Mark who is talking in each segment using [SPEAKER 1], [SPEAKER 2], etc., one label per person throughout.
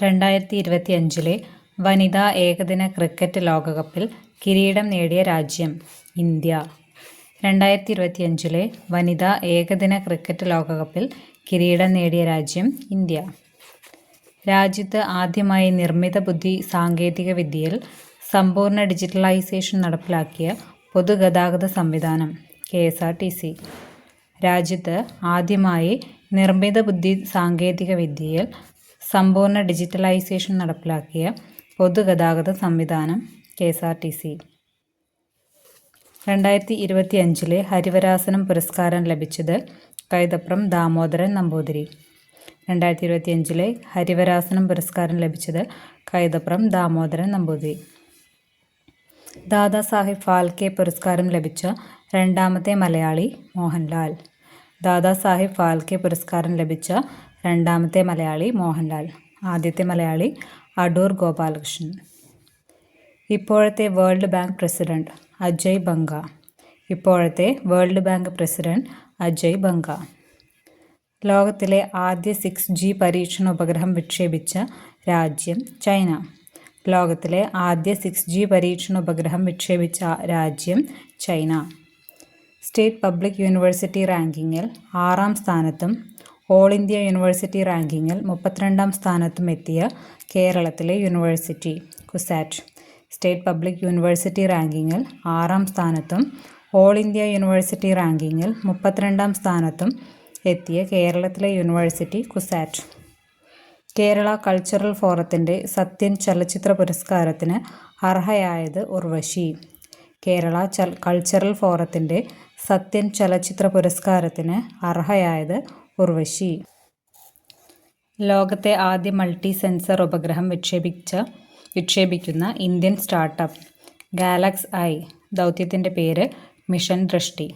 [SPEAKER 1] 2025 വനിതാ ഏകദിന ക്രിക്കറ്റ് ലോകകപ്പിൽ കിരീടം നേടിയ രാജ്യം ഇന്ത്യ. 2025 വനിതാ ഏകദിന ക്രിക്കറ്റ് ലോകകപ്പിൽ കിരീടം നേടിയ രാജ്യം ഇന്ത്യ. രാജ്യത്ത് ആദ്യമായി നിർമ്മിത ബുദ്ധി സാങ്കേതിക വിദ്യയിൽ സമ്പൂർണ്ണ ഡിജിറ്റലൈസേഷൻ നടപ്പിലാക്കിയ പൊതുഗതാഗത സംവിധാനം KSRTC. രാജ്യത്ത് ആദ്യമായി നിർമ്മിത ബുദ്ധി സാങ്കേതിക വിദ്യയിൽ സമ്പൂർണ്ണ ഡിജിറ്റലൈസേഷൻ നടപ്പിലാക്കിയ പൊതുഗതാഗത സംവിധാനം KSRTC. 2025 ഹരിവരാസനം പുരസ്കാരം ലഭിച്ചത് കൈതപ്രം ദാമോദരൻ നമ്പൂതിരി. 2025 ഹരിവരാസനം പുരസ്കാരം ലഭിച്ചത് കൈതപ്രം ദാമോദരൻ നമ്പൂതിരി. ദാദാസാഹിബ് ഫാൽക്കെ പുരസ്കാരം ലഭിച്ച രണ്ടാമത്തെ മലയാളി മോഹൻലാൽ. ദാദാസാഹിബ് ഫാൽക്കെ പുരസ്കാരം ലഭിച്ച രണ്ടാമത്തെ മലയാളി മോഹൻലാൽ. ആദ്യത്തെ മലയാളി അടൂർ ഗോപാലകൃഷ്ണൻ. ഇപ്പോഴത്തെ വേൾഡ് ബാങ്ക് പ്രസിഡന്റ് അജയ് ബംഗ. ഇപ്പോഴത്തെ വേൾഡ് ബാങ്ക് പ്രസിഡന്റ് അജയ് ബംഗ. ലോകത്തിലെ ആദ്യ 6G പരീക്ഷണ ഉപഗ്രഹം വിക്ഷേപിച്ച രാജ്യം ചൈന. ലോകത്തിലെ ആദ്യ 6G പരീക്ഷണ ഉപഗ്രഹം വിക്ഷേപിച്ച രാജ്യം ചൈന. സ്റ്റേറ്റ് പബ്ലിക് യൂണിവേഴ്സിറ്റി റാങ്കിങ്ങിൽ 6ാം സ്ഥാനത്തും ഓൾ ഇന്ത്യ യൂണിവേഴ്സിറ്റി റാങ്കിങ്ങിൽ 32ാം സ്ഥാനത്തും എത്തിയ കേരളത്തിലെ university CUSAT. State public university റാങ്കിങ്ങിൽ 6ാം സ്ഥാനത്തും ഓൾ ഇന്ത്യ യൂണിവേഴ്സിറ്റി റാങ്കിങ്ങിൽ 32ാം സ്ഥാനത്തും എത്തിയ കേരളത്തിലെ യൂണിവേഴ്സിറ്റി കുസാറ്റ്. കേരള കൾച്ചറൽ ഫോറത്തിൻ്റെ സത്യൻ ചലച്ചിത്ര പുരസ്കാരത്തിന് അർഹയായത് ഉർവശി. കേരള കൾച്ചറൽ ഫോറത്തിൻ്റെ സത്യൻ ചലച്ചിത്ര പുരസ്കാരത്തിന് അർഹയായത് ഉർവശി. ലോകത്തെ ആദ്യ മൾട്ടി സെൻസർ ഉപഗ്രഹം വിക്ഷേപിക്കുന്ന ഇന്ത്യൻ സ്റ്റാർട്ടപ്പ് ഗാലക്സ് ഐ. ദൗത്യത്തിൻ്റെ പേര് മിഷൻ ദൃഷ്ടി.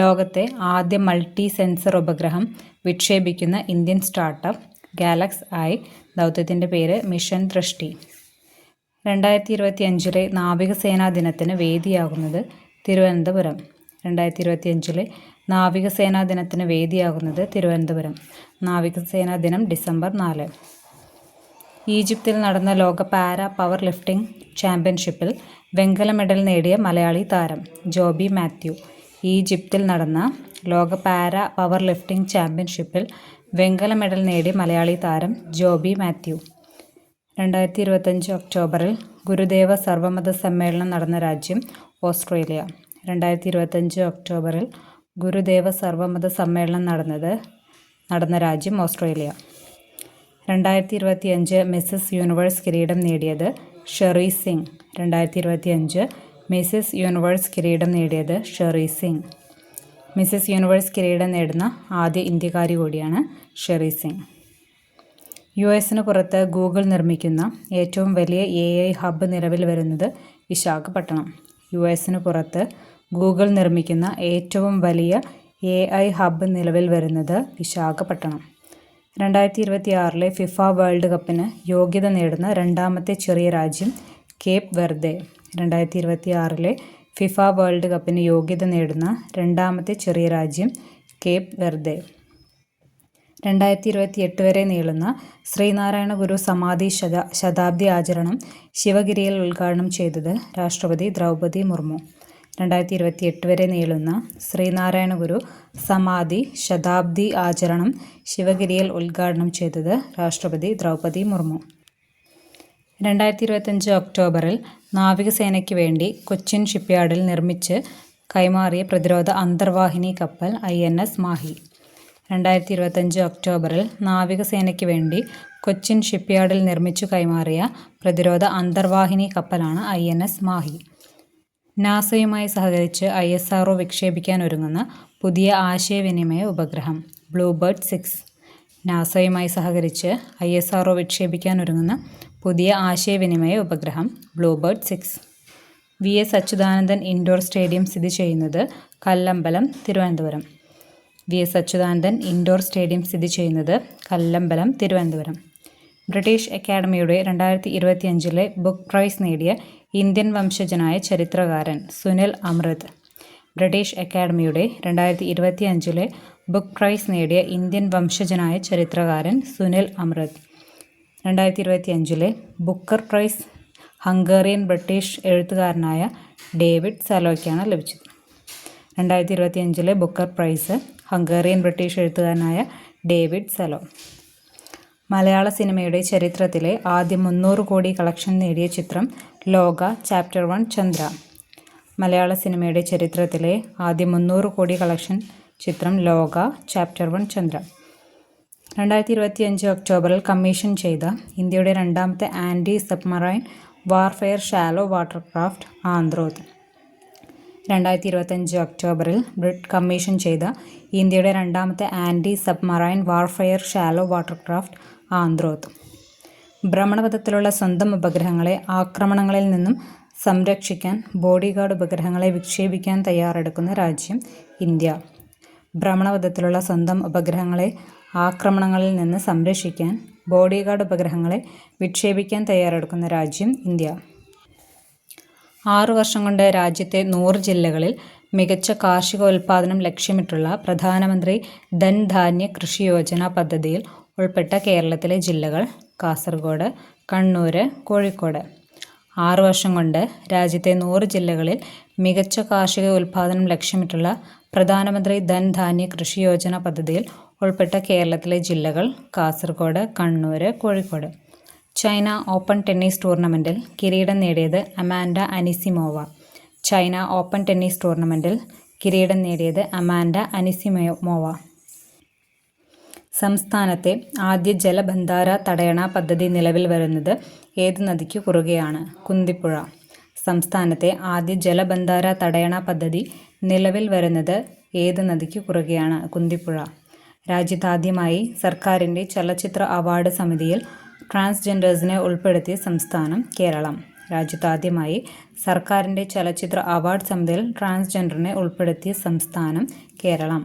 [SPEAKER 1] ലോകത്തെ ആദ്യ മൾട്ടി സെൻസർ ഉപഗ്രഹം വിക്ഷേപിക്കുന്ന ഇന്ത്യൻ സ്റ്റാർട്ടപ്പ് ഗാലക്സ് ഐ. ദൗത്യത്തിൻ്റെ പേര് മിഷൻ ദൃഷ്ടി. 2025 നാവികസേനാ ദിനത്തിന് വേദിയാകുന്നത് തിരുവനന്തപുരം. 2025 നാവികസേനാ ദിനത്തിന് വേദിയാകുന്നത് തിരുവനന്തപുരം. നാവികസേനാ ദിനം ഡിസംബർ 4. ഈജിപ്തിൽ നടന്ന ലോക പാരാ പവർ ലിഫ്റ്റിംഗ് ചാമ്പ്യൻഷിപ്പിൽ വെങ്കല മെഡൽ നേടിയ മലയാളി താരം ജോബി മാത്യു. ഈജിപ്തിൽ നടന്ന ലോക പാരാ പവർ ലിഫ്റ്റിംഗ് ചാമ്പ്യൻഷിപ്പിൽ വെങ്കല മെഡൽ നേടിയ മലയാളി താരം ജോബി മാത്യു. 2025 ഒക്ടോബറിൽ ഗുരുദേവ സർവമത സമ്മേളനം നടന്ന രാജ്യം ഓസ്ട്രേലിയ. 2025 ഒക്ടോബറിൽ ഗുരുദേവ സർവമത സമ്മേളനം നടന്ന രാജ്യം ഓസ്ട്രേലിയ. 2025 മിസസ് യൂണിവേഴ്സ് കിരീടം നേടിയത് ഷെറി സിംഗ്. 2025 മിസസ് യൂണിവേഴ്സ് കിരീടം നേടിയത് ഷെറി സിംഗ്. മിസസ് യൂണിവേഴ്സ് കിരീടം നേടുന്ന ആദ്യ ഇന്ത്യക്കാരി കൂടിയാണ് ഷെറി സിംഗ്. US പുറത്ത് ഗൂഗിൾ നിർമ്മിക്കുന്ന ഏറ്റവും വലിയ AI ഹബ്ബ് നിലവിൽ വരുന്നത് വിശാഖപട്ടണം. US പുറത്ത് ഗൂഗിൾ നിർമ്മിക്കുന്ന ഏറ്റവും വലിയ AI ഹബ്ബ് നിലവിൽ വരുന്നത് വിശാഖപട്ടണം. 2026 ഫിഫ വേൾഡ് കപ്പിന് യോഗ്യത നേടുന്ന രണ്ടാമത്തെ ചെറിയ രാജ്യം കേപ്പ് വെർദെ. 2026 ഫിഫ വേൾഡ് കപ്പിന് യോഗ്യത നേടുന്ന രണ്ടാമത്തെ ചെറിയ രാജ്യം കേപ്പ് വെർദെ. 2028 വരെ നീളുന്ന ശ്രീനാരായണ ഗുരു സമാധി ശതാബ്ദി ആചരണം ശിവഗിരിയിൽ ഉദ്ഘാടനം ചെയ്തത് രാഷ്ട്രപതി ദ്രൗപദി മുർമു. 2028 വരെ നീളുന്ന ശ്രീനാരായണ ഗുരു സമാധി ശതാബ്ദി ആചരണം ശിവഗിരിയിൽ ഉദ്ഘാടനം ചെയ്തത് രാഷ്ട്രപതി ദ്രൗപദി മുർമു. 2025 ഒക്ടോബറിൽ നാവികസേനയ്ക്ക് വേണ്ടി കൊച്ചിൻ ഷിപ്പ്യാർഡിൽ നിർമ്മിച്ച് കൈമാറിയ പ്രതിരോധ അന്തർവാഹിനി കപ്പൽ INS മാഹി. 2025 ഒക്ടോബറിൽ നാവികസേനയ്ക്ക് വേണ്ടി കൊച്ചിൻ ഷിപ്പ്യാർഡിൽ നിർമ്മിച്ചു കൈമാറിയ പ്രതിരോധ അന്തർവാഹിനി കപ്പലാണ് INS മാഹി. നാസയുമായി സഹകരിച്ച് ISRO വിക്ഷേപിക്കാൻ ഒരുങ്ങുന്ന പുതിയ ആശയവിനിമയ ഉപഗ്രഹം ബ്ലൂബേർഡ് 6. നാസയുമായി സഹകരിച്ച് ISRO വിക്ഷേപിക്കാൻ ഒരുങ്ങുന്ന പുതിയ ആശയവിനിമയ ഉപഗ്രഹം Bluebird 6. VS Achuthanandan indoor stadium സ്ഥിതി ചെയ്യുന്നത് Kallambalam, Thiruvananthapuram. VS Achuthanandan indoor stadium സ്ഥിതി ചെയ്യുന്നത് കല്ലമ്പലം, തിരുവനന്തപുരം. ബ്രിട്ടീഷ് അക്കാഡമിയുടെ 2025 ബുക്ക് പ്രൈസ് നേടിയ ഇന്ത്യൻ വംശജനായ ചരിത്രകാരൻ സുനിൽ അമൃത്. ബ്രിട്ടീഷ് അക്കാഡമിയുടെ 2025 ബുക്ക് പ്രൈസ് നേടിയ ഇന്ത്യൻ വംശജനായ ചരിത്രകാരൻ Sunil Amrith. 2025 Booker prize Hungarian British എഴുത്തുകാരനായ ഡേവിഡ് സലോയ്ക്കാണ് ലഭിച്ചത്. 2025 ബുക്കർ പ്രൈസ് ഹംഗേറിയൻ ബ്രിട്ടീഷ് എഴുത്തുകാരനായ ഡേവിഡ് സലോ. മലയാള സിനിമയുടെ ചരിത്രത്തിലെ ആദ്യ 300 കോടി കളക്ഷൻ നേടിയ ചിത്രം ലോക ചാപ്റ്റർ 1 ചന്ദ്ര. മലയാള സിനിമയുടെ ചരിത്രത്തിലെ ആദ്യ 300 കോടി കളക്ഷൻ ചിത്രം ലോക ചാപ്റ്റർ 1 ചന്ദ്ര. 2025 ഒക്ടോബറിൽ കമ്മീഷൻ ചെയ്ത ഇന്ത്യയുടെ രണ്ടാമത്തെ anti submarine warfare shallow watercraft Androth. 2025 ഒക്ടോബറിൽ കമ്മീഷൻ ചെയ്ത ഇന്ത്യയുടെ രണ്ടാമത്തെ anti submarine warfare shallow watercraft Androth. ഭ്രമണപഥത്തിലുള്ള സ്വന്തം ഉപഗ്രഹങ്ങളെ ആക്രമണങ്ങളിൽ നിന്നും സംരക്ഷിക്കാൻ ബോഡിഗാർഡ് ഉപഗ്രഹങ്ങളെ വിക്ഷേപിക്കാൻ തയ്യാറെടുക്കുന്ന രാജ്യം ഇന്ത്യ. ഭ്രമണപഥത്തിലുള്ള സ്വന്തം ഉപഗ്രഹങ്ങളെ ആക്രമണങ്ങളിൽ നിന്ന് സംരക്ഷിക്കാൻ ബോഡിഗാർഡ് ഉപഗ്രഹങ്ങളെ വിക്ഷേപിക്കാൻ തയ്യാറെടുക്കുന്ന രാജ്യം ഇന്ത്യ. 6 വർഷം കൊണ്ട് രാജ്യത്തെ 100 ജില്ലകളിൽ മികച്ച കാർഷികോൽപാദനം ലക്ഷ്യമിട്ടുള്ള പ്രധാനമന്ത്രി ധൻധാന്യ കൃഷി യോജന പദ്ധതിയിൽ ഉൾപ്പെട്ട കേരളത്തിലെ ജില്ലകൾ കാസർഗോഡ്, കണ്ണൂർ, കോഴിക്കോട്. 6 വർഷം കൊണ്ട് രാജ്യത്തെ 100 ജില്ലകളിൽ മികച്ച കാർഷിക ഉൽപാദനം ലക്ഷ്യമിട്ടുള്ള പ്രധാനമന്ത്രി ധൻധാന്യ കൃഷി യോജന പദ്ധതിയിൽ ഉൾപ്പെട്ട കേരളത്തിലെ ജില്ലകൾ Kasaragod, Kannur, Kozhikode. China open tennis ടൂർണമെൻറ്റിൽ കിരീടം നേടിയത് Amanda Anisimova. China open tennis ടൂർണമെൻറ്റിൽ കിരീടം നേടിയത് അമാൻഡ അനിസിമോവ. സംസ്ഥാനത്തെ ആദ്യ ജലബന്ധാര തടയണ പദ്ധതി നിലവിൽ വരുന്നത് ഏത് നദിക്ക് കുറുകെയാണ്? കുന്തിപ്പുഴ. സംസ്ഥാനത്തെ ആദ്യ ജലബന്ധാര തടയണ പദ്ധതി നിലവിൽ വരുന്നത് ഏത് നദിക്ക് കുറുകെയാണ്? കുന്തിപ്പുഴ. രാജ്യത്താദ്യമായി സർക്കാരിൻ്റെ ചലച്ചിത്ര അവാർഡ് സമിതിയിൽ ട്രാൻസ്ജെൻഡേഴ്സിനെ ഉൾപ്പെടുത്തിയ സംസ്ഥാനം കേരളം. രാജ്യത്താദ്യമായി സർക്കാരിൻ്റെ ചലച്ചിത്ര അവാർഡ് സമിതിയിൽ ട്രാൻസ്ജെൻഡറിനെ ഉൾപ്പെടുത്തിയ സംസ്ഥാനം കേരളം.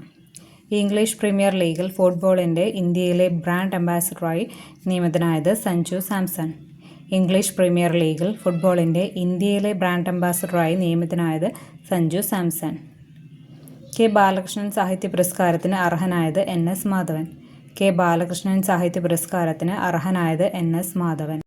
[SPEAKER 1] ഇംഗ്ലീഷ് പ്രീമിയർ ലീഗിൽ ഫുട്ബോളിൻ്റെ ഇന്ത്യയിലെ ബ്രാൻഡ് അംബാസഡറായി നിയമിതനായത് സഞ്ജു സാംസൺ. ഇംഗ്ലീഷ് പ്രീമിയർ ലീഗിൽ ഫുട്ബോളിൻ്റെ ഇന്ത്യയിലെ ബ്രാൻഡ് അംബാസഡറായി നിയമിതനായത് സഞ്ജു സാംസൺ. കെ ബാലകൃഷ്ണൻ സാഹിത്യ പുരസ്കാരത്തിന് അർഹനായത് N S Madhavan. K Balakrishnan സാഹിത്യ പുരസ്കാരത്തിന് അർഹനായത് എൻ എസ് മാധവൻ.